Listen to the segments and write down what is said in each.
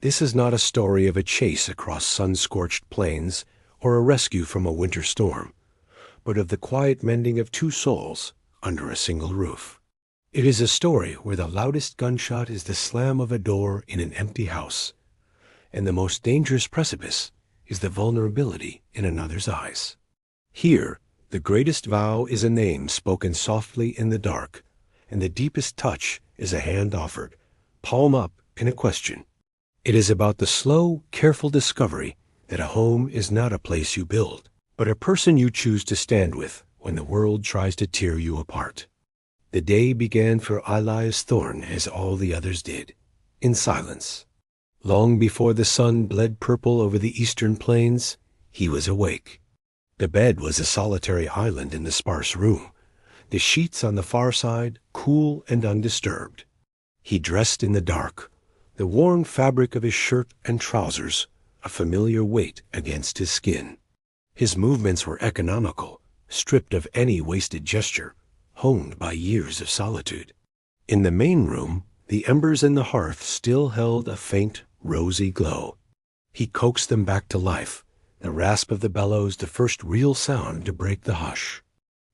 This is not a story of a chase across sun-scorched plains or a rescue from a winter storm, but of the quiet mending of two souls under a single roof. It is a story where the loudest gunshot is the slam of a door in an empty house, and the most dangerous precipice is the vulnerability in another's eyes. Here, the greatest vow is a name spoken softly in the dark, and the deepest touch is a hand offered, palm up, in a question. It is about the slow, careful discovery that a home is not a place you build, but a person you choose to stand with when the world tries to tear you apart. The day began for Elias Thorne as all the others did, in silence. Long before the sun bled purple over the eastern plains, he was awake. The bed was a solitary island in the sparse room, the sheets on the far side cool and undisturbed. He dressed in the dark, the worn fabric of his shirt and trousers a familiar weight against his skin. His movements were economical, stripped of any wasted gesture, honed by years of solitude. In the main room, the embers in the hearth still held a faint, rosy glow. He coaxed them back to life, the rasp of the bellows the first real sound to break the hush.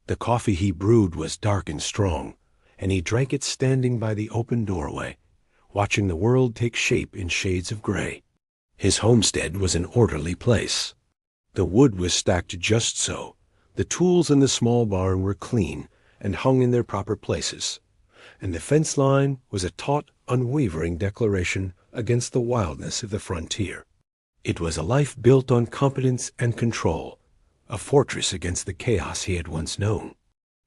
The coffee he brewed was dark and strong, and he drank it standing by the open doorway, watching the world take shape in shades of gray. His homestead was an orderly place. The wood was stacked just so. The tools in the small barn were clean and hung in their proper places, and the fence line was a taut, unwavering declaration against the wildness of the frontier. It was a life built on competence and control, a fortress against the chaos he had once known.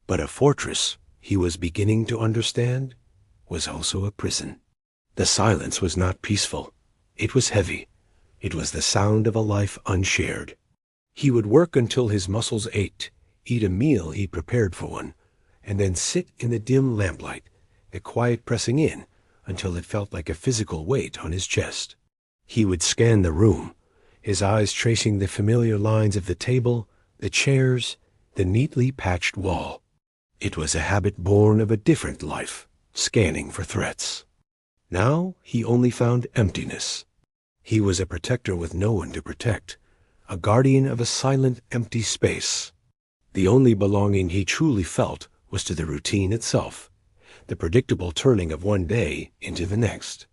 But a fortress, he was beginning to understand, was also a prison. The silence was not peaceful. It was heavy. It was the sound of a life unshared. He would work until his muscles ached, eat a meal he prepared for one, and then sit in the dim lamplight, the quiet pressing in until it felt like a physical weight on his chest. He would scan the room, his eyes tracing the familiar lines of the table, the chairs, the neatly patched wall. It was a habit born of a different life, scanning for threats. Now he only found emptiness. He was a protector with no one to protect, a guardian of a silent, empty space. The only belonging he truly felt was to the routine itself, the predictable turning of one day into the next.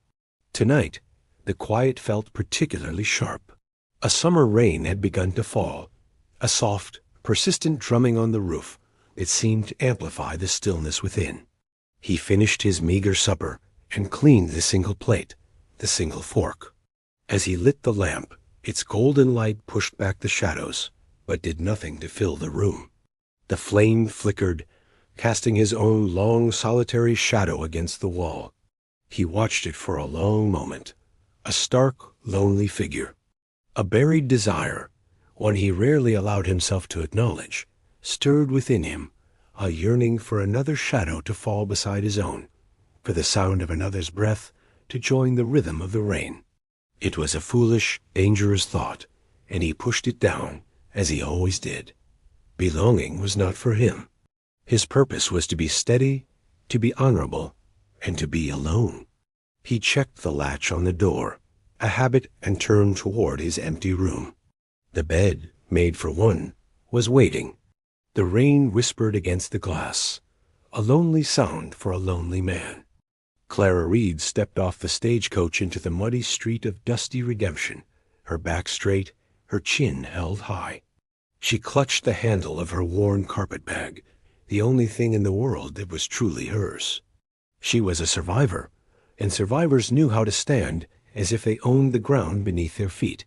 Tonight, the quiet felt particularly sharp. A summer rain had begun to fall, a soft, persistent drumming on the roof that seemed to amplify the stillness within. He finished his meager supper and cleaned the single plate, the single fork. As he lit the lamp, its golden light pushed back the shadows, but did nothing to fill the room. The flame flickered, casting his own long, solitary shadow against the wall. He watched it for a long moment, a stark, lonely figure. A buried desire, one he rarely allowed himself to acknowledge, stirred within him, a yearning for another shadow to fall beside his own, for the sound of another's breath to join the rhythm of the rain. It was a foolish, dangerous thought, and he pushed it down, as he always did. Belonging was not for him. His purpose was to be steady, to be honorable, and to be alone. He checked the latch on the door, a habit, and turned toward his empty room. The bed, made for one, was waiting. The rain whispered against the glass, a lonely sound for a lonely man. Clara Reed stepped off the stagecoach into the muddy street of dusty redemption, her back straight, her chin held high. She clutched the handle of her worn carpet-bag, the only thing in the world that was truly hers. She was a survivor, and survivors knew how to stand as if they owned the ground beneath their feet,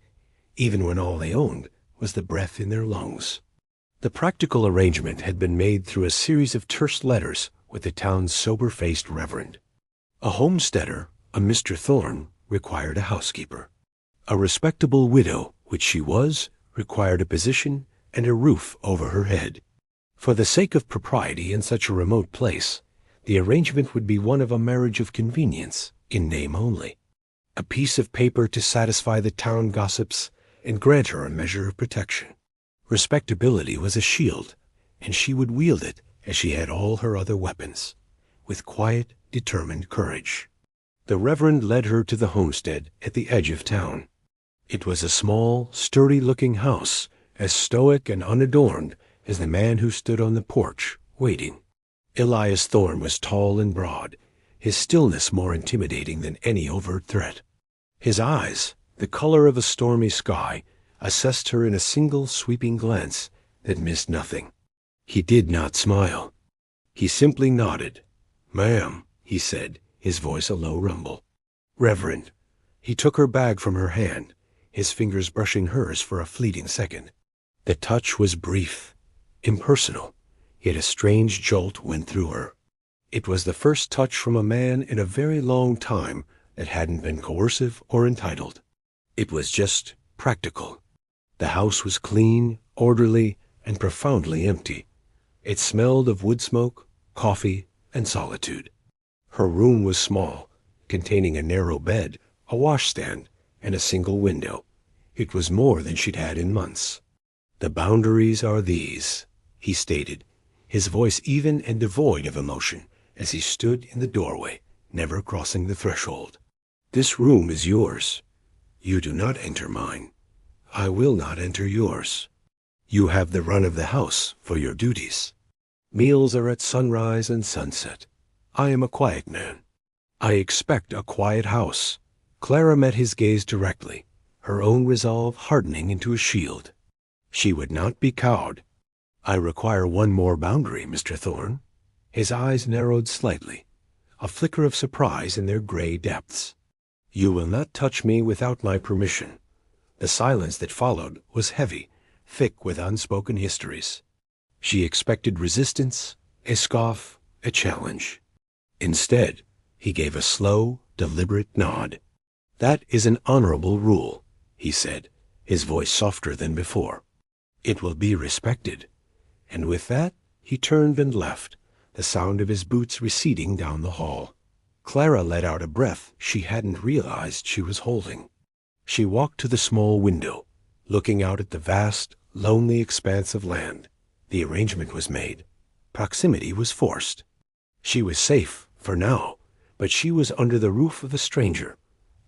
even when all they owned was the breath in their lungs. The practical arrangement had been made through a series of terse letters with the town's sober-faced reverend. A homesteader, a Mr. Thorne, required a housekeeper. A respectable widow, which she was, required a position and a roof over her head. For the sake of propriety in such a remote place, the arrangement would be one of a marriage of convenience, in name only. A piece of paper to satisfy the town gossips and grant her a measure of protection. Respectability was a shield, and she would wield it as she had all her other weapons, with quiet, determined courage. The Reverend led her to the homestead at the edge of town. It was a small, sturdy-looking house, as stoic and unadorned as the man who stood on the porch, waiting. Elias Thorne was tall and broad, his stillness more intimidating than any overt threat. His eyes, the color of a stormy sky, assessed her in a single sweeping glance that missed nothing. He did not smile. He simply nodded. "Ma'am," he said, his voice a low rumble. "Reverend." He took her bag from her hand, his fingers brushing hers for a fleeting second. The touch was brief, impersonal, yet a strange jolt went through her. It was the first touch from a man in a very long time that hadn't been coercive or entitled. It was just practical. The house was clean, orderly, and profoundly empty. It smelled of wood smoke, coffee, and solitude. Her room was small, containing a narrow bed, a washstand, and a single window. It was more than she'd had in months. "The boundaries are these," he stated, his voice even and devoid of emotion, as he stood in the doorway, never crossing the threshold. "This room is yours. You do not enter mine. I will not enter yours. You have the run of the house for your duties. Meals are at sunrise and sunset. I am a quiet man. I expect a quiet house." Clara met his gaze directly, her own resolve hardening into a shield. She would not be cowed. "I require one more boundary, Mr. Thorne." His eyes narrowed slightly, a flicker of surprise in their gray depths. "You will not touch me without my permission." The silence that followed was heavy, thick with unspoken histories. She expected resistance, a scoff, a challenge. Instead, he gave a slow, deliberate nod. "That is an honorable rule," he said, his voice softer than before. "It will be respected." And with that, he turned and left, the sound of his boots receding down the hall. Clara let out a breath she hadn't realized she was holding. She walked to the small window, looking out at the vast, lonely expanse of land. The arrangement was made. Proximity was forced. She was safe, for now, but she was under the roof of a stranger,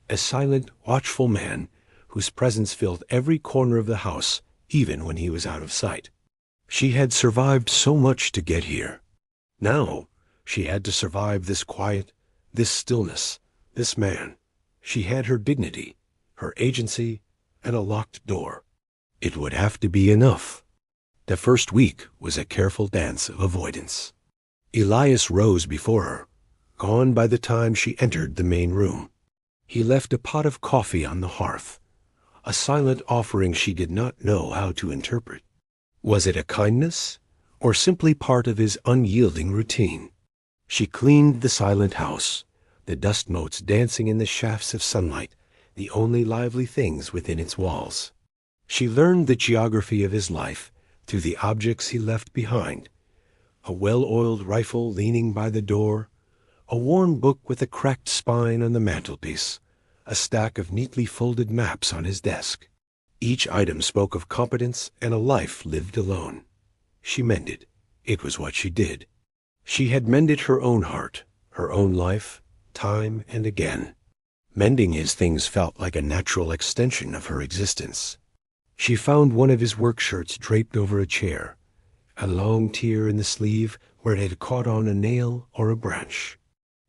a silent, watchful man whose presence filled every corner of the house, even when he was out of sight. She had survived so much to get here. Now, she had to survive this quiet, this stillness, this man. She had her dignity, her agency, and a locked door. It would have to be enough. The first week was a careful dance of avoidance. Elias rose before her, gone by the time she entered the main room. He left a pot of coffee on the hearth, a silent offering she did not know how to interpret. Was it a kindness, or simply part of his unyielding routine? She cleaned the silent house, the dust motes dancing in the shafts of sunlight, the only lively things within its walls. She learned the geography of his life through the objects he left behind: a well-oiled rifle leaning by the door, a worn book with a cracked spine on the mantelpiece, a stack of neatly folded maps on his desk. Each item spoke of competence and a life lived alone. She mended. It was what she did. She had mended her own heart, her own life, time and again. Mending his things felt like a natural extension of her existence. She found one of his work shirts draped over a chair, a long tear in the sleeve where it had caught on a nail or a branch.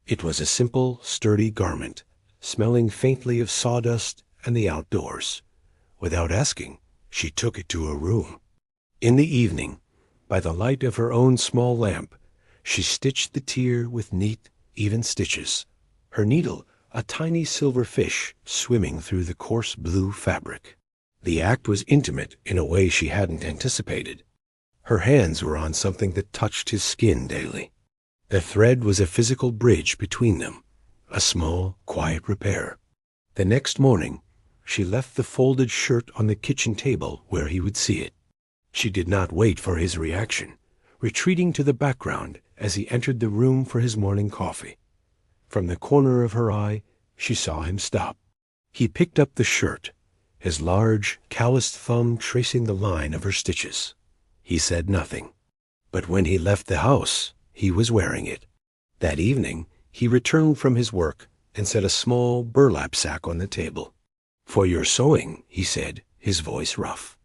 It was a simple, sturdy garment, smelling faintly of sawdust and the outdoors. Without asking, she took it to her room. In the evening, by the light of her own small lamp, she stitched the tear with neat, even stitches, her needle a tiny silver fish swimming through the coarse blue fabric. The act was intimate in a way she hadn't anticipated. Her hands were on something that touched his skin daily. The thread was a physical bridge between them, a small, quiet repair. The next morning, she left the folded shirt on the kitchen table where he would see it. She did not wait for his reaction, retreating to the background as he entered the room for his morning coffee. From the corner of her eye, she saw him stop. He picked up the shirt, his large, calloused thumb tracing the line of her stitches. He said nothing. But when he left the house, he was wearing it. That evening, he returned from his work, and set a small burlap sack on the table. "For your sewing," he said, his voice rough.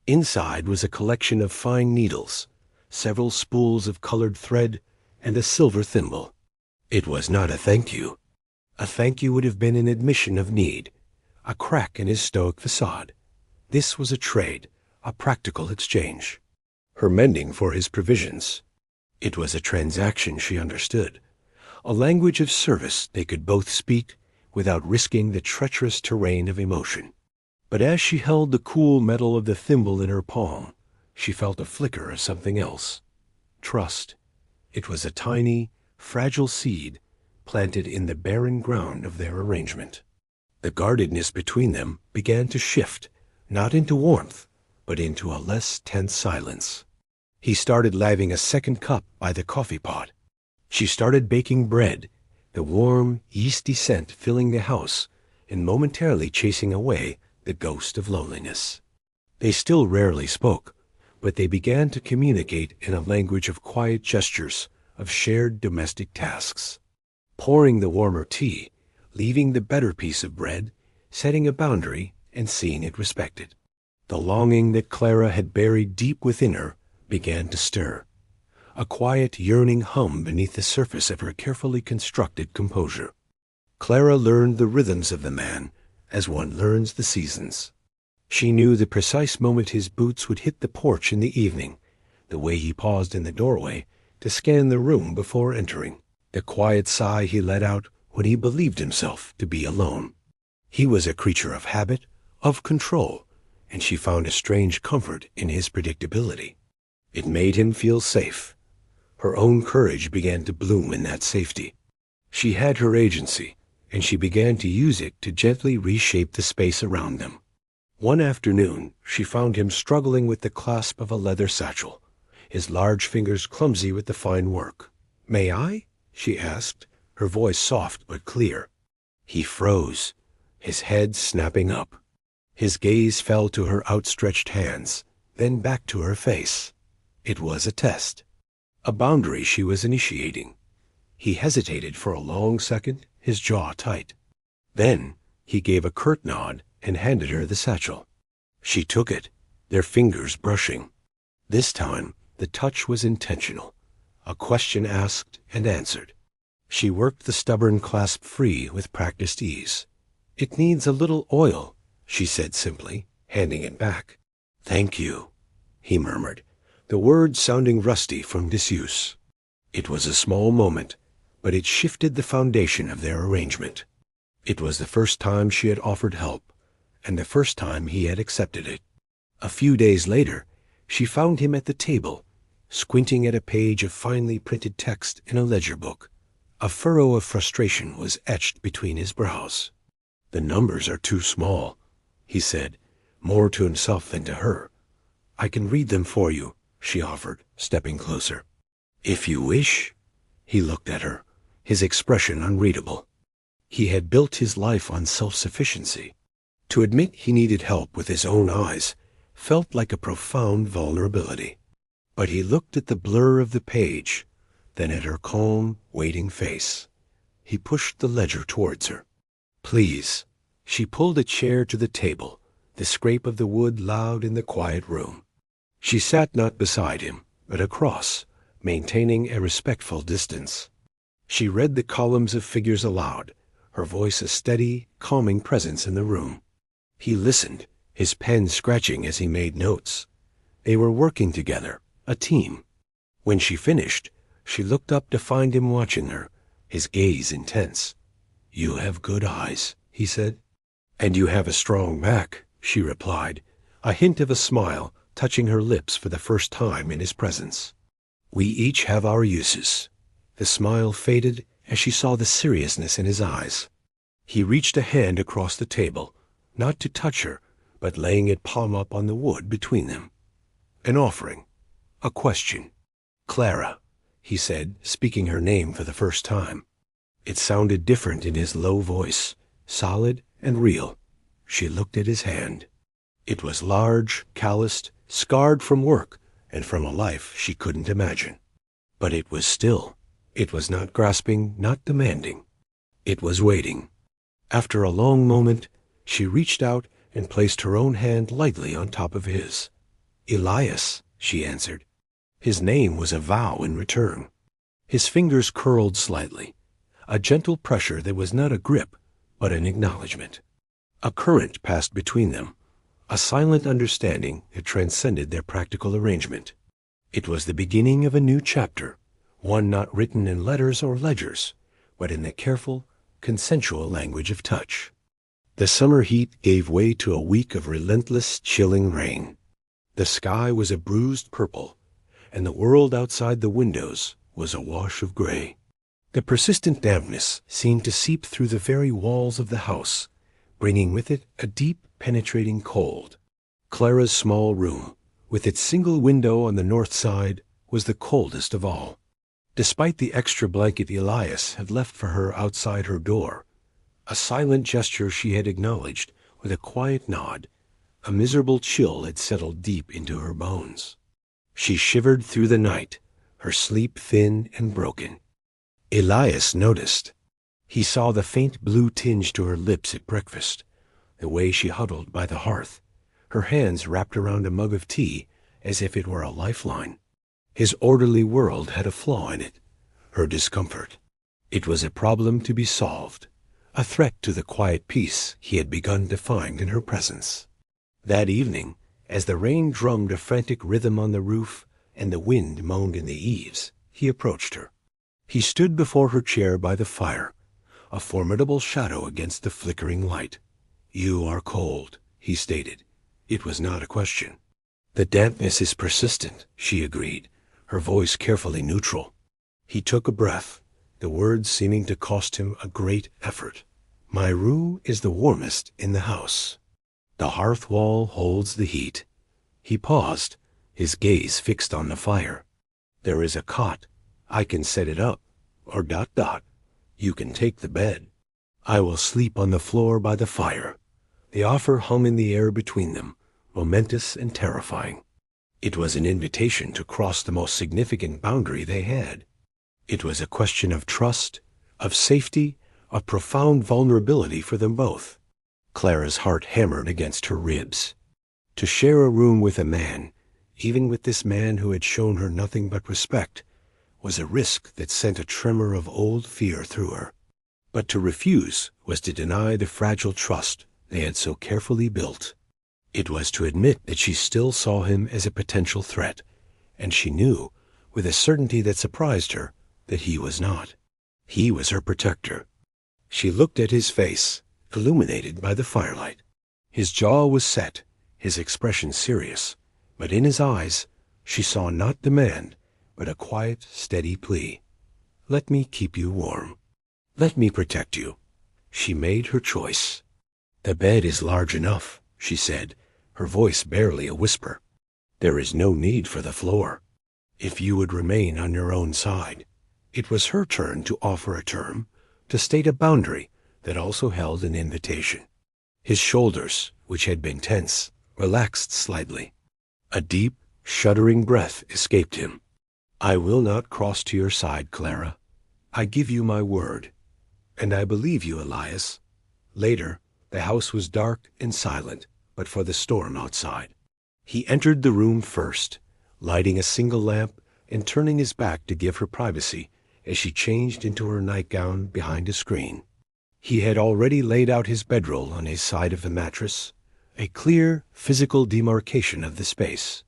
Inside was a collection of fine needles, several spools of colored thread, and a silver thimble. It was not a thank you. A thank you would have been an admission of need, a crack in his stoic facade. This was a trade, a practical exchange. Her mending for his provisions. It was a transaction she understood, a language of service they could both speak without risking the treacherous terrain of emotion. But as she held the cool metal of the thimble in her palm, she felt a flicker of something else. Trust. It was a tiny, fragile seed planted in the barren ground of their arrangement. The guardedness between them began to shift, not into warmth, but into a less tense silence. He started laving a second cup by the coffee pot. She started baking bread, the warm, yeasty scent filling the house and momentarily chasing away the ghost of loneliness. They still rarely spoke, but they began to communicate in a language of quiet gestures, of shared domestic tasks. Pouring the warmer tea, leaving the better piece of bread, setting a boundary, and seeing it respected. The longing that Clara had buried deep within her began to stir, a quiet, yearning hum beneath the surface of her carefully constructed composure. Clara learned the rhythms of the man as one learns the seasons. She knew the precise moment his boots would hit the porch in the evening, the way he paused in the doorway to scan the room before entering, the quiet sigh he let out when he believed himself to be alone. He was a creature of habit, of control, and she found a strange comfort in his predictability. It made him feel safe. Her own courage began to bloom in that safety. She had her agency, and she began to use it to gently reshape the space around them. One afternoon, she found him struggling with the clasp of a leather satchel, his large fingers clumsy with the fine work. "May I?" she asked, her voice soft but clear. He froze, his head snapping up. His gaze fell to her outstretched hands, then back to her face. It was a test, a boundary she was initiating. He hesitated for a long second, his jaw tight. Then he gave a curt nod and handed her the satchel. She took it, their fingers brushing. This time, the touch was intentional, a question asked and answered. She worked the stubborn clasp free with practiced ease. "It needs a little oil," she said simply, handing it back. "Thank you," he murmured, the words sounding rusty from disuse. It was a small moment, but it shifted the foundation of their arrangement. It was the first time she had offered help, and the first time he had accepted it. A few days later, she found him at the table, squinting at a page of finely printed text in a ledger book. A furrow of frustration was etched between his brows. "The numbers are too small," he said, more to himself than to her. "I can read them for you," she offered, stepping closer. "If you wish." He looked at her, his expression unreadable. He had built his life on self-sufficiency. To admit he needed help with his own eyes felt like a profound vulnerability. But he looked at the blur of the page, then at her calm, waiting face. He pushed the ledger towards her. "Please." She pulled a chair to the table, the scrape of the wood loud in the quiet room. She sat not beside him, but across, maintaining a respectful distance. She read the columns of figures aloud, her voice a steady, calming presence in the room. He listened, his pen scratching as he made notes. They were working together, a team. When she finished, she looked up to find him watching her, his gaze intense. "You have good eyes," he said. "And you have a strong back," she replied, a hint of a smile touching her lips for the first time in his presence. "We each have our uses." The smile faded as she saw the seriousness in his eyes. He reached a hand across the table, not to touch her, but laying it palm up on the wood between them. An offering, a question. "Clara," he said, speaking her name for the first time. It sounded different in his low voice, solid and real. She looked at his hand. It was large, calloused, scarred from work and from a life she couldn't imagine. But it was still. It was not grasping, not demanding. It was waiting. After a long moment, she reached out and placed her own hand lightly on top of his. "Elias," she answered. His name was a vow in return. His fingers curled slightly, a gentle pressure that was not a grip, but an acknowledgement. A current passed between them, a silent understanding that transcended their practical arrangement. It was the beginning of a new chapter, one not written in letters or ledgers, but in the careful, consensual language of touch. The summer heat gave way to a week of relentless, chilling rain. The sky was a bruised purple, and the world outside the windows was a wash of gray. The persistent dampness seemed to seep through the very walls of the house, bringing with it a deep, penetrating cold. Clara's small room, with its single window on the north side, was the coldest of all. Despite the extra blanket Elias had left for her outside her door, a silent gesture she had acknowledged with a quiet nod, a miserable chill had settled deep into her bones. She shivered through the night, her sleep thin and broken. Elias noticed. He saw the faint blue tinge to her lips at breakfast, the way she huddled by the hearth, her hands wrapped around a mug of tea as if it were a lifeline. His orderly world had a flaw in it, her discomfort. It was a problem to be solved, a threat to the quiet peace he had begun to find in her presence. That evening, as the rain drummed a frantic rhythm on the roof and the wind moaned in the eaves, he approached her. He stood before her chair by the fire, a formidable shadow against the flickering light. "You are cold," he stated. It was not a question. "The dampness is persistent," she agreed, her voice carefully neutral. He took a breath, the words seeming to cost him a great effort. "My room is the warmest in the house. The hearth wall holds the heat." He paused, his gaze fixed on the fire. "There is a cot. I can set it up, or ... You can take the bed. I will sleep on the floor by the fire." The offer hung in the air between them, momentous and terrifying. It was an invitation to cross the most significant boundary they had. It was a question of trust, of safety, of profound vulnerability for them both. Clara's heart hammered against her ribs. To share a room with a man, even with this man who had shown her nothing but respect, was a risk that sent a tremor of old fear through her. But to refuse was to deny the fragile trust they had so carefully built. It was to admit that she still saw him as a potential threat, and she knew, with a certainty that surprised her, that he was not. He was her protector. She looked at his face, illuminated by the firelight. His jaw was set, his expression serious, but in his eyes she saw not demand, but a quiet, steady plea. "Let me keep you warm. Let me protect you." She made her choice. "The bed is large enough," she said, her voice barely a whisper. "There is no need for the floor. If you would remain on your own side." It was her turn to offer a term, to state a boundary that also held an invitation. His shoulders, which had been tense, relaxed slightly. A deep, shuddering breath escaped him. "I will not cross to your side, Clara. I give you my word. And I believe you, Elias." Later, the house was dark and silent, but for the storm outside. He entered the room first, lighting a single lamp and turning his back to give her privacy as she changed into her nightgown behind a screen. He had already laid out his bedroll on his side of the mattress, a clear, physical demarcation of the space.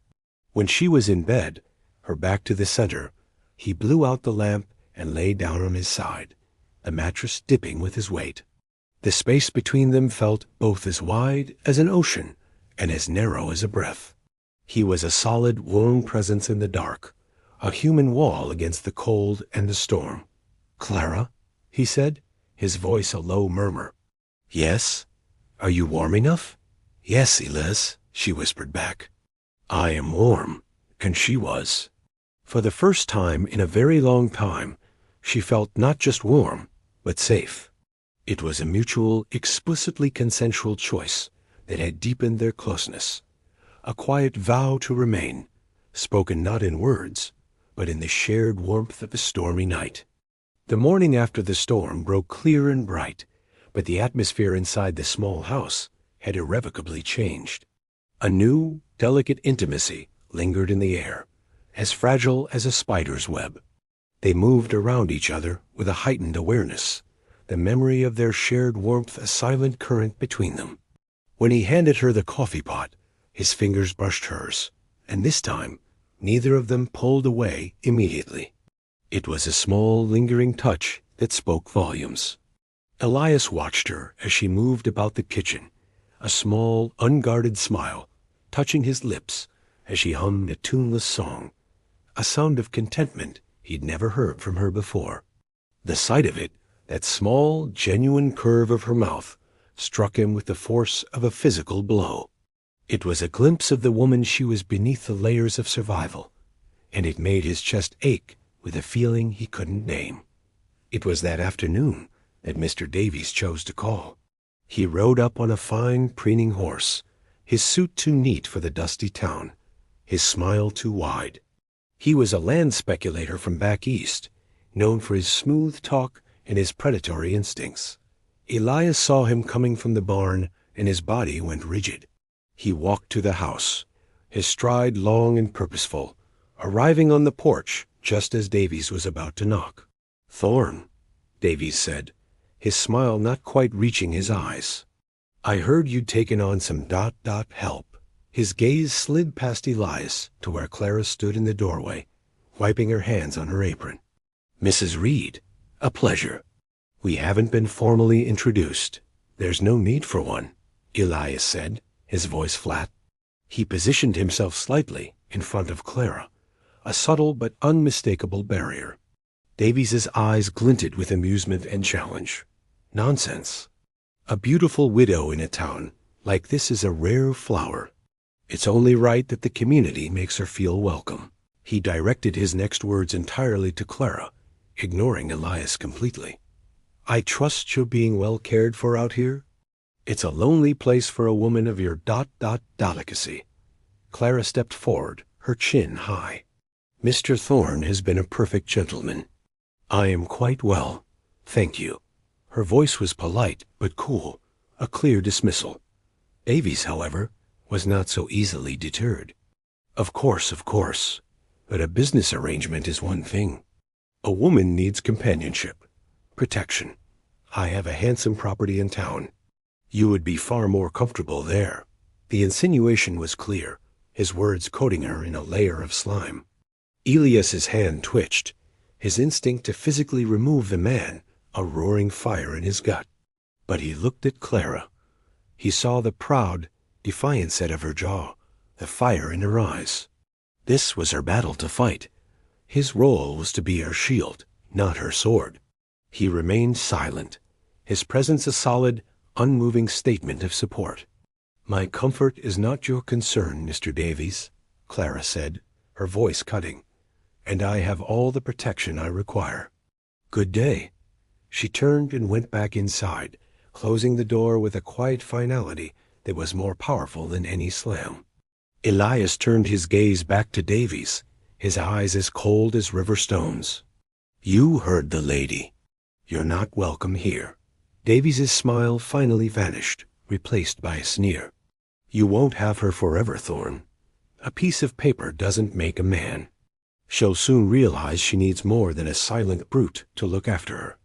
When she was in bed, her back to the center, he blew out the lamp and lay down on his side, the mattress dipping with his weight. The space between them felt both as wide as an ocean and as narrow as a breath. He was a solid, warm presence in the dark, a human wall against the cold and the storm. "Clara?" he said, his voice a low murmur. "Yes? Are you warm enough?" "Yes, Elias," she whispered back. "I am warm," and she was. For the first time in a very long time, she felt not just warm, but safe. It was a mutual, explicitly consensual choice that had deepened their closeness, a quiet vow to remain, spoken not in words, but in the shared warmth of a stormy night. The morning after the storm broke clear and bright, but the atmosphere inside the small house had irrevocably changed. A new, delicate intimacy lingered in the air, as fragile as a spider's web. They moved around each other with a heightened awareness, the memory of their shared warmth a silent current between them. When he handed her the coffee pot, his fingers brushed hers, and this time neither of them pulled away immediately. It was a small, lingering touch that spoke volumes. Elias watched her as she moved about the kitchen, a small, unguarded smile touching his lips as she hummed a tuneless song, a sound of contentment he'd never heard from her before. The sight of it, that small, genuine curve of her mouth, struck him with the force of a physical blow. It was a glimpse of the woman she was beneath the layers of survival, and it made his chest ache with a feeling he couldn't name. It was that afternoon that Mr. Davies chose to call. He rode up on a fine, preening horse, his suit too neat for the dusty town, his smile too wide. He was a land speculator from back east, known for his smooth talk and his predatory instincts. Elias saw him coming from the barn, and his body went rigid. He walked to the house, his stride long and purposeful, arriving on the porch just as Davies was about to knock. "Thorne," Davies said, his smile not quite reaching his eyes. "I heard you'd taken on some help." His gaze slid past Elias to where Clara stood in the doorway, wiping her hands on her apron. "Mrs. Reed, a pleasure. We haven't been formally introduced." "There's no need for one," Elias said, his voice flat. He positioned himself slightly in front of Clara, a subtle but unmistakable barrier. Davies's eyes glinted with amusement and challenge. "Nonsense. A beautiful widow in a town like this is a rare flower. It's only right that the community makes her feel welcome." He directed his next words entirely to Clara, ignoring Elias completely. "I trust you're being well cared for out here? It's a lonely place for a woman of your delicacy." Clara stepped forward, her chin high. "Mr. Thorne has been a perfect gentleman. I am quite well, thank you." Her voice was polite but cool, a clear dismissal. Davies, however, was not so easily deterred. Of course, but a business arrangement is one thing. A woman needs companionship, protection. I have a handsome property in town. You would be far more comfortable there." The insinuation was clear, his words coating her in a layer of slime. Elias's hand twitched, his instinct to physically remove the man a roaring fire in his gut. But he looked at Clara. He saw the proud, defiant set of her jaw, the fire in her eyes. This was her battle to fight. His role was to be her shield, not her sword. He remained silent, his presence a solid, unmoving statement of support. "My comfort is not your concern, Mr. Davies," Clara said, her voice cutting, "and I have all the protection I require. Good day." She turned and went back inside, closing the door with a quiet finality that was more powerful than any slam. Elias turned his gaze back to Davies, his eyes as cold as river stones. "You heard the lady. You're not welcome here." Davies's smile finally vanished, replaced by a sneer. "You won't have her forever, Thorne. A piece of paper doesn't make a man. She'll soon realize she needs more than a silent brute to look after her."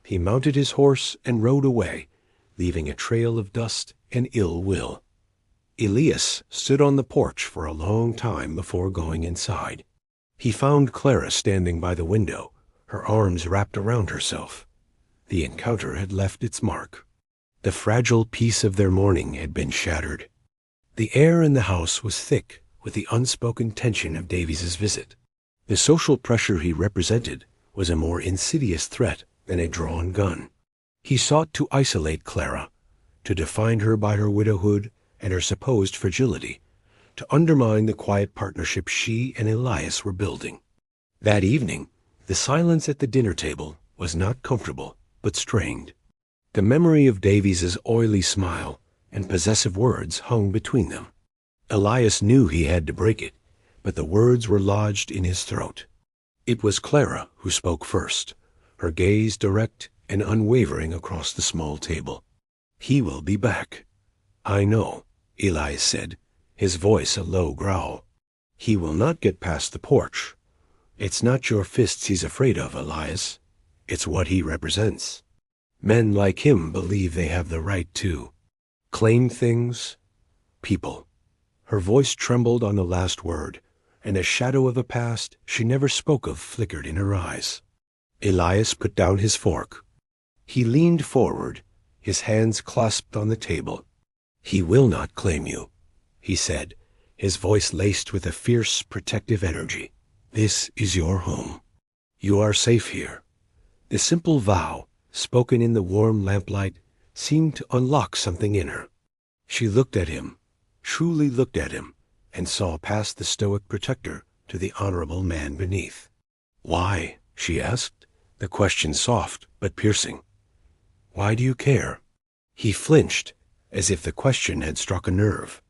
He mounted his horse and rode away, leaving a trail of dust and ill will. Elias stood on the porch for a long time before going inside. He found Clara standing by the window, her arms wrapped around herself. The encounter had left its mark. The fragile peace of their morning had been shattered. The air in the house was thick with the unspoken tension of Davies's visit. The social pressure he represented was a more insidious threat than a drawn gun. He sought to isolate Clara, to define her by her widowhood and her supposed fragility, to undermine the quiet partnership she and Elias were building. That evening, the silence at the dinner table was not comfortable, but strained. The memory of Davies's oily smile and possessive words hung between them. Elias knew he had to break it, but the words were lodged in his throat. It was Clara who spoke first, her gaze direct and unwavering across the small table. "He will be back." "I know," Elias said, his voice a low growl. "He will not get past the porch. It's not your fists he's afraid of, Elias. It's what he represents. Men like him believe they have the right to claim things, people." Her voice trembled on the last word, and a shadow of a past she never spoke of flickered in her eyes. Elias put down his fork. He leaned forward, his hands clasped on the table. "He will not claim you," he said, his voice laced with a fierce, protective energy. "This is your home. You are safe here." The simple vow, spoken in the warm lamplight, seemed to unlock something in her. She looked at him, truly looked at him, and saw past the stoic protector to the honorable man beneath. "Why?" she asked, the question soft but piercing. "Why do you care?" He flinched, as if the question had struck a nerve.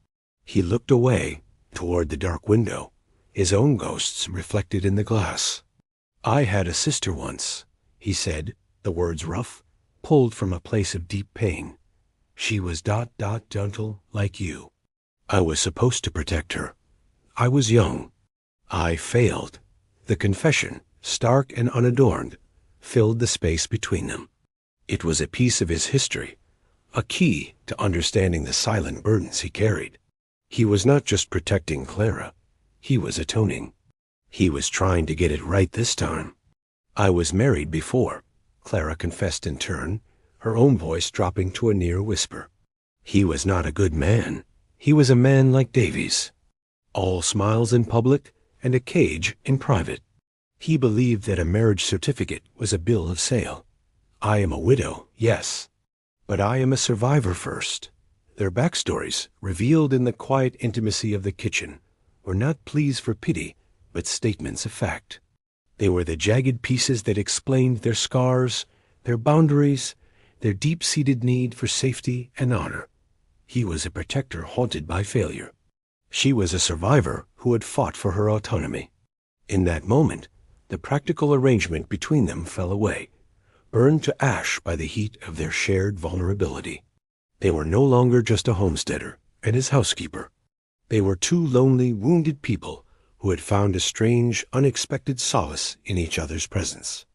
He looked away, toward the dark window, his own ghosts reflected in the glass. "I had a sister once," he said, the words rough, pulled from a place of deep pain. "She was gentle like you. I was supposed to protect her. I was young. I failed." The confession, stark and unadorned, filled the space between them. It was a piece of his history, a key to understanding the silent burdens he carried. He was not just protecting Clara, he was atoning. He was trying to get it right this time. "I was married before," Clara confessed in turn, her own voice dropping to a near whisper. "He was not a good man. He was a man like Davies. All smiles in public and a cage in private. He believed that a marriage certificate was a bill of sale. I am a widow, yes, but I am a survivor first." Their backstories, revealed in the quiet intimacy of the kitchen, were not pleas for pity, but statements of fact. They were the jagged pieces that explained their scars, their boundaries, their deep-seated need for safety and honor. He was a protector haunted by failure. She was a survivor who had fought for her autonomy. In that moment, the practical arrangement between them fell away, burned to ash by the heat of their shared vulnerability. They were no longer just a homesteader and his housekeeper. They were two lonely, wounded people who had found a strange, unexpected solace in each other's presence.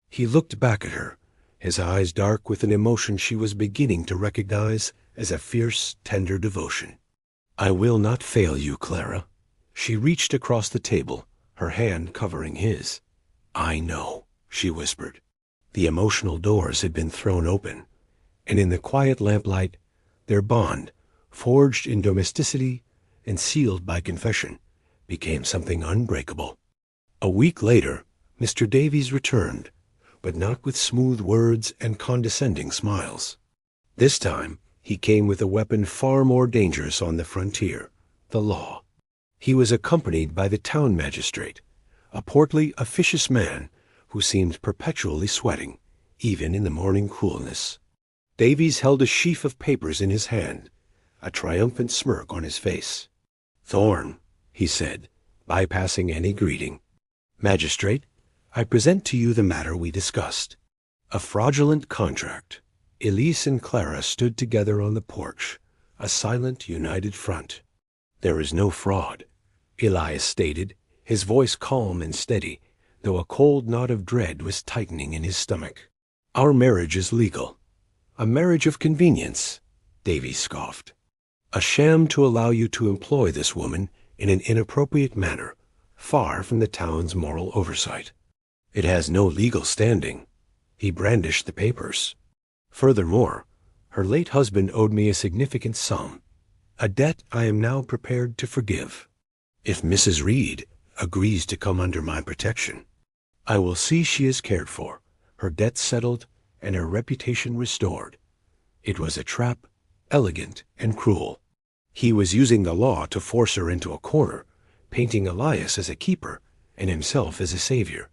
He looked back at her, his eyes dark with an emotion she was beginning to recognize as a fierce, tender devotion. "I will not fail you, Clara." She reached across the table, her hand covering his. "I know," she whispered. The emotional doors had been thrown open, and in the quiet lamplight, their bond, forged in domesticity and sealed by confession, became something unbreakable. A week later, Mr. Davies returned, but not with smooth words and condescending smiles. This time, he came with a weapon far more dangerous on the frontier, the law. He was accompanied by the town magistrate, a portly, officious man who seemed perpetually sweating, even in the morning coolness. Davies held a sheaf of papers in his hand, a triumphant smirk on his face. "Thorne," he said, bypassing any greeting. "Magistrate, I present to you the matter we discussed. A fraudulent contract." Elias and Clara stood together on the porch, a silent, united front. "There is no fraud," Elias stated, his voice calm and steady, though a cold knot of dread was tightening in his stomach. "Our marriage is legal. A marriage of convenience," Davies scoffed. "A sham to allow you to employ this woman in an inappropriate manner, far from the town's moral oversight. It has no legal standing." He brandished the papers. "Furthermore, her late husband owed me a significant sum, a debt I am now prepared to forgive. If Mrs. Reed agrees to come under my protection, I will see she is cared for, her debt settled, and her reputation restored. It was a trap, elegant and cruel. He was using the law to force her into a corner, painting Elias as a keeper and himself as a savior."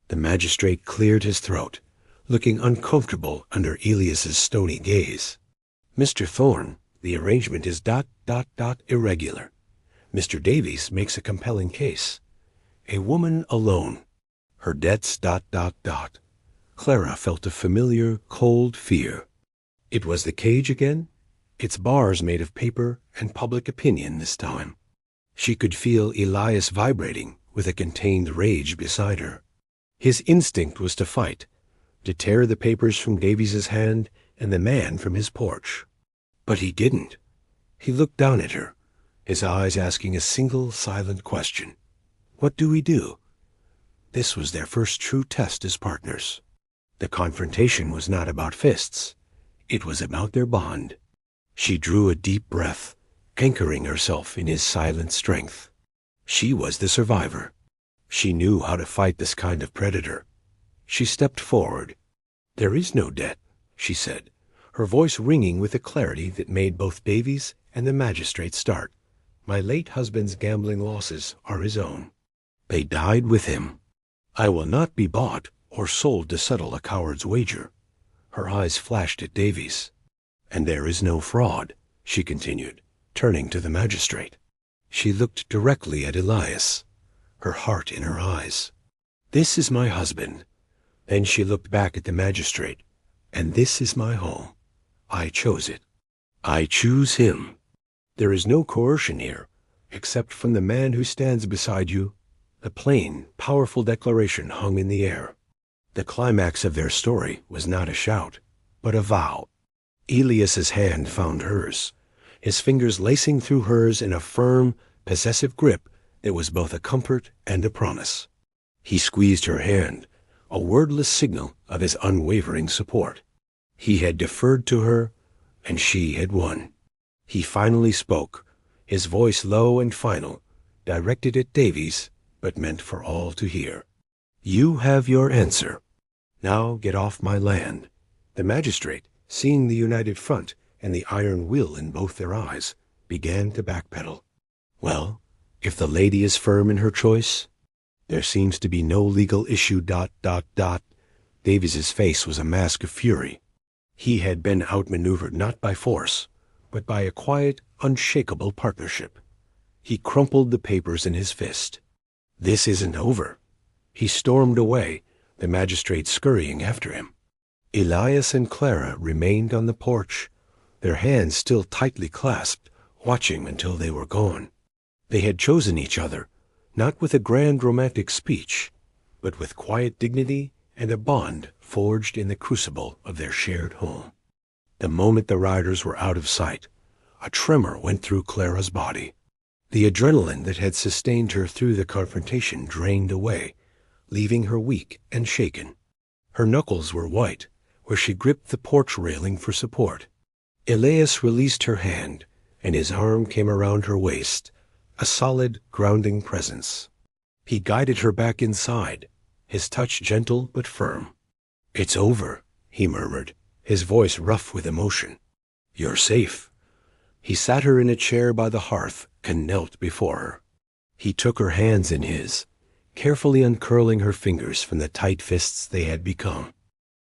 The magistrate cleared his throat, looking uncomfortable under Elias's stony gaze. "Mr. Thorne, the arrangement is irregular. Mr. Davies makes a compelling case. A woman alone. Her debts ... Clara felt a familiar, cold fear. It was the cage again, its bars made of paper and public opinion this time. She could feel Elias vibrating with a contained rage beside her. His instinct was to fight, to tear the papers from Davies's hand and the man from his porch. But he didn't. He looked down at her, his eyes asking a single silent question. What do we do? This was their first true test as partners. The confrontation was not about fists. It was about their bond. She drew a deep breath, anchoring herself in his silent strength. She was the survivor. She knew how to fight this kind of predator. She stepped forward. "There is no debt," she said, her voice ringing with a clarity that made both Davies and the magistrate start. "My late husband's gambling losses are his own. They died with him. I will not be bought or sold to settle a coward's wager." Her eyes flashed at Davies. "And there is no fraud," she continued, turning to the magistrate. She looked directly at Elias, her heart in her eyes. "This is my husband." Then she looked back at the magistrate. "And this is my home. I chose it. I choose him. There is no coercion here, except from the man who stands beside you." A plain, powerful declaration hung in the air. The climax of their story was not a shout, but a vow. Elias's hand found hers, his fingers lacing through hers in a firm, possessive grip that was both a comfort and a promise. He squeezed her hand, a wordless signal of his unwavering support. He had deferred to her, and she had won. He finally spoke, his voice low and final, directed at Davies, but meant for all to hear. "You have your answer. Now get off my land." The magistrate, seeing the united front and the iron will in both their eyes, began to backpedal. "Well, if the lady is firm in her choice, there seems to be no legal issue. Davies's face was a mask of fury. He had been outmaneuvered not by force, but by a quiet, unshakable partnership. He crumpled the papers in his fist. "This isn't over." He stormed away, the magistrate scurrying after him. Elias and Clara remained on the porch, their hands still tightly clasped, watching until they were gone. They had chosen each other, not with a grand romantic speech, but with quiet dignity and a bond forged in the crucible of their shared home. The moment the riders were out of sight, a tremor went through Clara's body. The adrenaline that had sustained her through the confrontation drained away, leaving her weak and shaken. Her knuckles were white, where she gripped the porch railing for support. Elias released her hand, and his arm came around her waist, a solid, grounding presence. He guided her back inside, his touch gentle but firm. "It's over," he murmured, his voice rough with emotion. "You're safe." He sat her in a chair by the hearth and knelt before her. He took her hands in his, carefully uncurling her fingers from the tight fists they had become.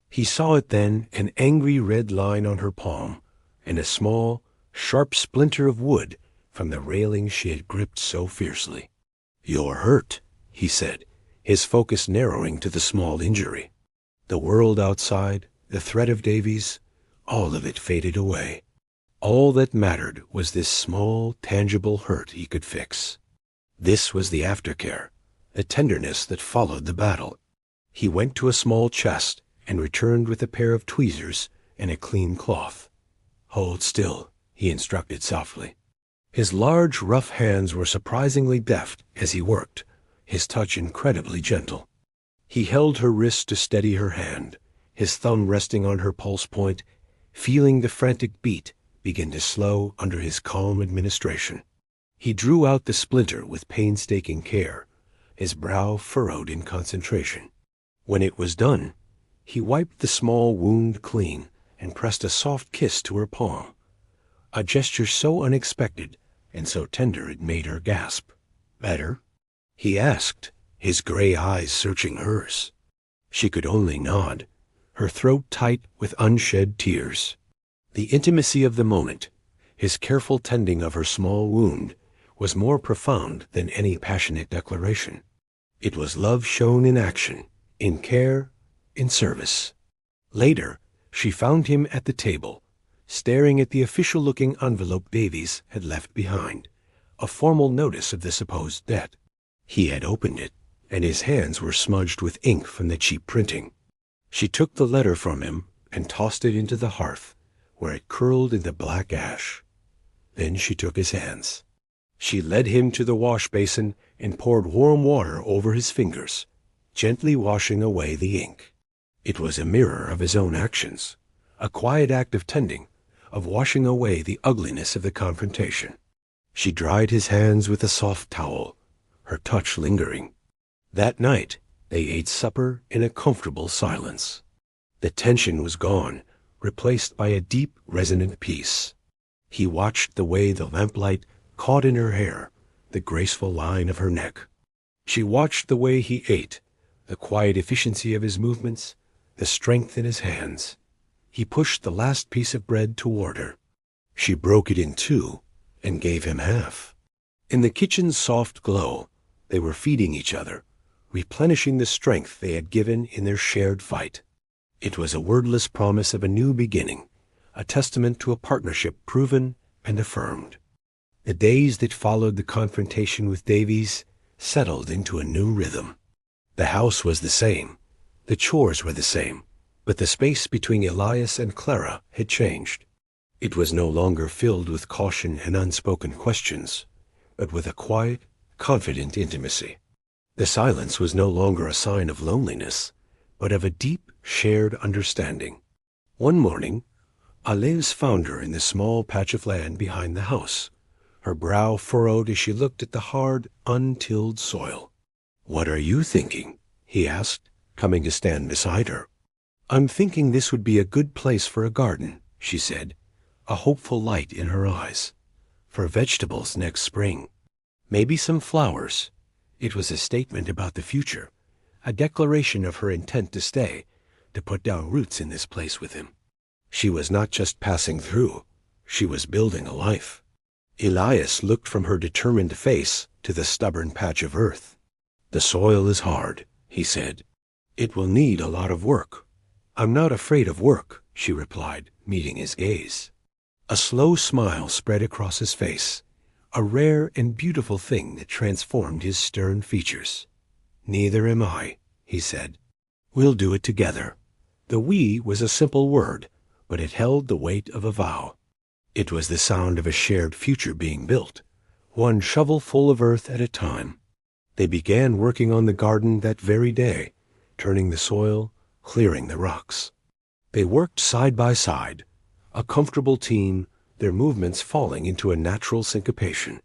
He saw it then, an angry red line on her palm, and a small, sharp splinter of wood from the railing she had gripped so fiercely. "You're hurt," he said, his focus narrowing to the small injury. The world outside, the threat of Davies, all of it faded away. All that mattered was this small, tangible hurt he could fix. This was the aftercare, the tenderness that followed the battle. He went to a small chest and returned with a pair of tweezers and a clean cloth. "Hold still," he instructed softly. His large, rough hands were surprisingly deft as he worked, his touch incredibly gentle. He held her wrist to steady her hand, his thumb resting on her pulse point, feeling the frantic beat begin to slow under his calm administration. He drew out the splinter with painstaking care, his brow furrowed in concentration. When it was done, he wiped the small wound clean and pressed a soft kiss to her palm, a gesture so unexpected and so tender it made her gasp. "Better?" he asked, his gray eyes searching hers. She could only nod, her throat tight with unshed tears. The intimacy of the moment, his careful tending of her small wound, was more profound than any passionate declaration. It was love shown in action, in care, in service. Later, she found him at the table, staring at the official-looking envelope Davies had left behind, a formal notice of the supposed debt. He had opened it, and his hands were smudged with ink from the cheap printing. She took the letter from him and tossed it into the hearth, where it curled in the black ash. Then she took his hands. She led him to the wash basin and poured warm water over his fingers, gently washing away the ink. It was a mirror of his own actions, a quiet act of tending, of washing away the ugliness of the confrontation. She dried his hands with a soft towel, her touch lingering. That night, they ate supper in a comfortable silence. The tension was gone, replaced by a deep, resonant peace. He watched the way the lamplight caught in her hair, the graceful line of her neck. She watched the way he ate, the quiet efficiency of his movements, the strength in his hands. He pushed the last piece of bread toward her. She broke it in two and gave him half. In the kitchen's soft glow, they were feeding each other, replenishing the strength they had given in their shared fight. It was a wordless promise of a new beginning, a testament to a partnership proven and affirmed. The days that followed the confrontation with Davies settled into a new rhythm. The house was the same, the chores were the same, but the space between Elias and Clara had changed. It was no longer filled with caution and unspoken questions, but with a quiet, confident intimacy. The silence was no longer a sign of loneliness, but of a deep, shared understanding. One morning, Elias found her in the small patch of land behind the house, her brow furrowed as she looked at the hard, untilled soil. "What are you thinking?" he asked, coming to stand beside her. "I'm thinking this would be a good place for a garden," she said, a hopeful light in her eyes. "For vegetables next spring. Maybe some flowers." It was a statement about the future, a declaration of her intent to stay, to put down roots in this place with him. She was not just passing through, she was building a life. Elias looked from her determined face to the stubborn patch of earth. "The soil is hard," he said. "It will need a lot of work." "I'm not afraid of work," she replied, meeting his gaze. A slow smile spread across his face, a rare and beautiful thing that transformed his stern features. "Neither am I," he said. "We'll do it together." The "we" was a simple word, but it held the weight of a vow. It was the sound of a shared future being built, one shovelful of earth at a time. They began working on the garden that very day, turning the soil, clearing the rocks. They worked side by side, a comfortable team, their movements falling into a natural syncopation.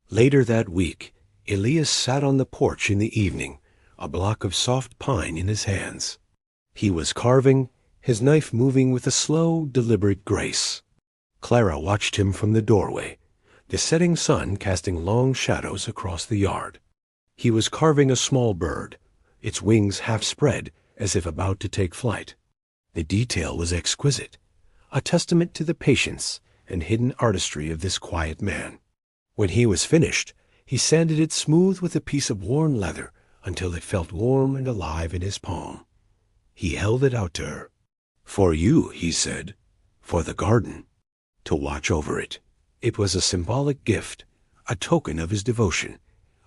Later that week, Elias sat on the porch in the evening, a block of soft pine in his hands. He was carving, his knife moving with a slow, deliberate grace. Clara watched him from the doorway, the setting sun casting long shadows across the yard. He was carving a small bird, its wings half spread as if about to take flight. The detail was exquisite, a testament to the patience and hidden artistry of this quiet man. When he was finished, he sanded it smooth with a piece of worn leather until it felt warm and alive in his palm. He held it out to her. "For you," he said, "for the garden, to watch over it." It was a symbolic gift, a token of his devotion,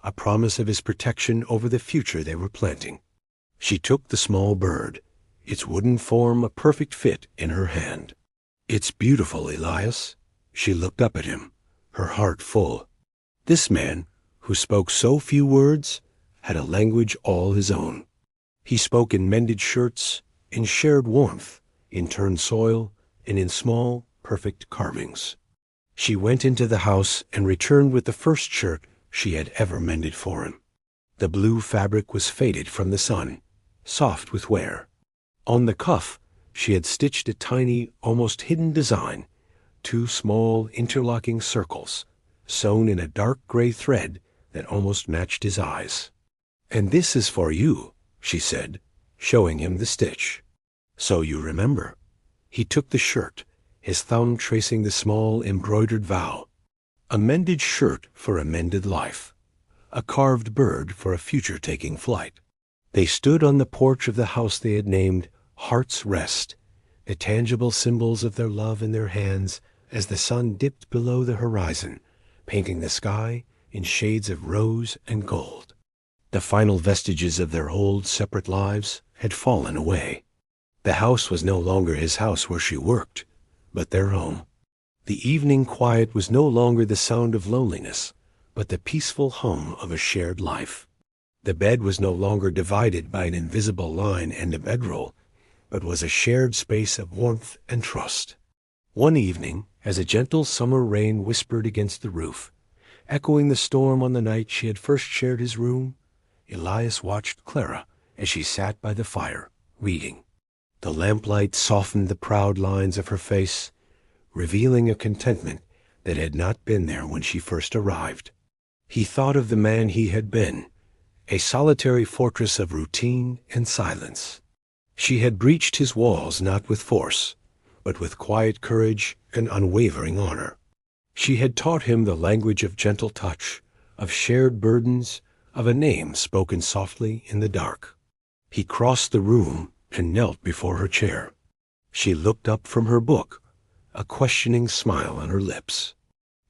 a promise of his protection over the future they were planting. She took the small bird, its wooden form a perfect fit, in her hand. "It's beautiful, Elias." She looked up at him, her heart full. This man, who spoke so few words, had a language all his own. He spoke in mended shirts, in shared warmth, in turned soil, and in small, perfect carvings. She went into the house and returned with the first shirt she had ever mended for him. The blue fabric was faded from the sun, soft with wear. On the cuff, she had stitched a tiny, almost hidden design, two small, interlocking circles, sewn in a dark gray thread that almost matched his eyes. "And this is for you," she said, showing him the stitch. "So you remember." He took the shirt, his thumb tracing the small embroidered vow. A mended shirt for a mended life, a carved bird for a future taking flight. They stood on the porch of the house they had named Heart's Rest, the tangible symbols of their love in their hands as the sun dipped below the horizon, painting the sky in shades of rose and gold. The final vestiges of their old separate lives had fallen away. The house was no longer his house where she worked, but their home. The evening quiet was no longer the sound of loneliness, but the peaceful hum of a shared life. The bed was no longer divided by an invisible line and a bedroll, but was a shared space of warmth and trust. One evening, as a gentle summer rain whispered against the roof, echoing the storm on the night she had first shared his room, Elias watched Clara as she sat by the fire, reading. The lamplight softened the proud lines of her face, revealing a contentment that had not been there when she first arrived. He thought of the man he had been, a solitary fortress of routine and silence. She had breached his walls not with force, but with quiet courage and unwavering honor. She had taught him the language of gentle touch, of shared burdens, of a name spoken softly in the dark. He crossed the room and knelt before her chair. She looked up from her book, a questioning smile on her lips.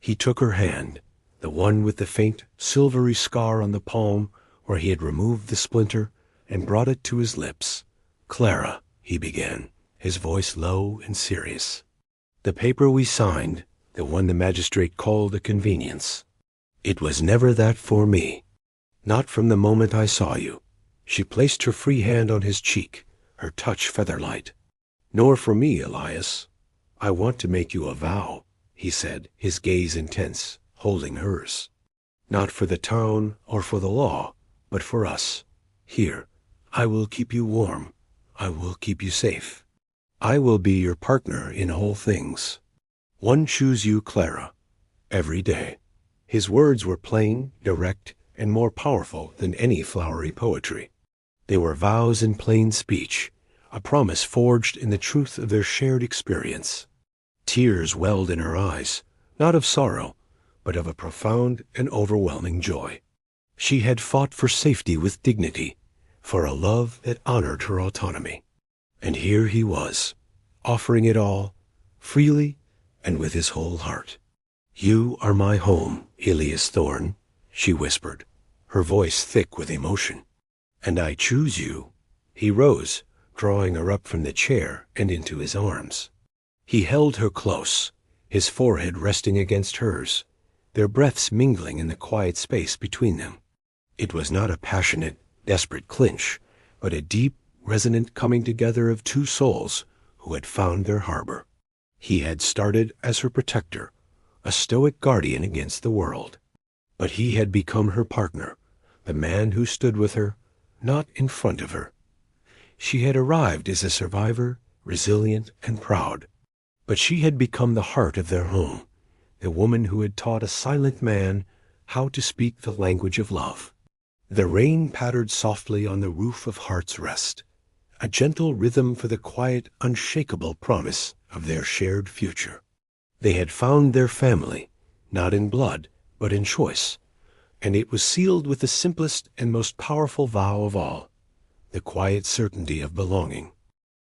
He took her hand, the one with the faint, silvery scar on the palm where he had removed the splinter, and brought it to his lips. "Clara," he began, his voice low and serious. "The paper we signed, the one the magistrate called a convenience. It was never that for me. Not from the moment I saw you." She placed her free hand on his cheek, her touch feather-light. "Nor for me, Elias. I want to make you a vow," he said, his gaze intense, holding hers. "Not for the town or for the law, but for us. Here, I will keep you warm. I will keep you safe. I will be your partner in all things. One choose you, Clara, every day." His words were plain, direct, and more powerful than any flowery poetry. They were vows in plain speech, a promise forged in the truth of their shared experience. Tears welled in her eyes, not of sorrow, but of a profound and overwhelming joy. She had fought for safety with dignity, for a love that honored her autonomy. And here he was, offering it all, freely and with his whole heart. "You are my home, Elias Thorne," she whispered, her voice thick with emotion. "And I choose you." He rose, drawing her up from the chair and into his arms. He held her close, his forehead resting against hers, their breaths mingling in the quiet space between them. It was not a passionate, desperate clinch, but a deep, resonant coming together of two souls who had found their harbor. He had started as her protector, a stoic guardian against the world. But he had become her partner, the man who stood with her, not in front of her. She had arrived as a survivor, resilient and proud. But she had become the heart of their home, the woman who had taught a silent man how to speak the language of love. The rain pattered softly on the roof of Heart's Rest, a gentle rhythm for the quiet, unshakable promise of their shared future. They had found their family, not in blood, but in choice, and it was sealed with the simplest and most powerful vow of all, the quiet certainty of belonging.